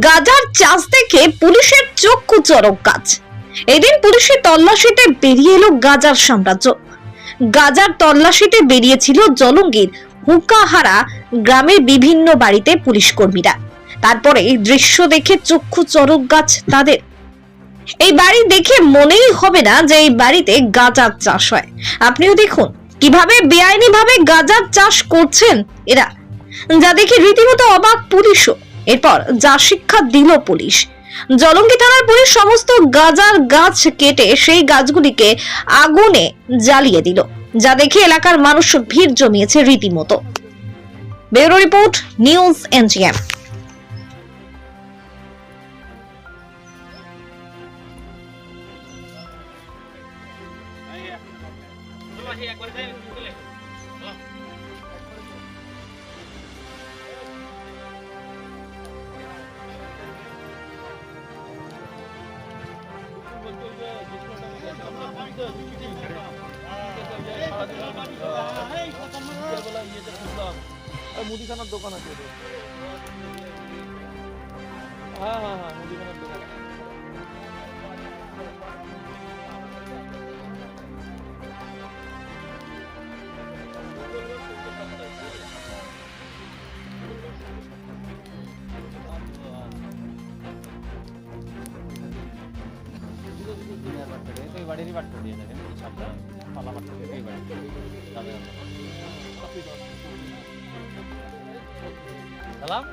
গাজার চাষ দেখে পুলিশের চক্ষু চড়ক গাছ। এদিন পুলিশের তল্লাশিতে বেরিয়ে এলো গাজার সাম্রাজ্য। গাজার তল্লাশিতে বেরিয়েছিল জলঙ্গির হুকাহারা গ্রামের বিভিন্ন বাড়িতে পুলিশ কর্মীরা। তারপরে এই দৃশ্য দেখে চক্ষু চড়ক গাছ তাদের। এই বাড়ি দেখে মনেই হবে না যে এই বাড়িতে গাজার চাষ হয়। আপনিও দেখুন কিভাবে বেআইনি ভাবে গাজার চাষ করছেন এরা, যা দেখে রীতিমতো অবাক পুলিশও। এরপর যা শিক্ষা দিল পুলিশ, জলঙ্গি থানার পুলিশ সমস্ত গাজার গাছ কেটে সেই গাছগুলিকে আগুনে জ্বালিয়ে দিল, যা দেখে এলাকার মানুষ ভিড় জমিয়েছে রীতিমতো। Bureau report, news NGM. মুদিখানার দোকান আছে। হ্যাঁ, মুদিখানার দোকান। বাড়িরই বাট করে দিয়ে দেখেন সামনে পালা বাট করে এই বাড়ি সালাম।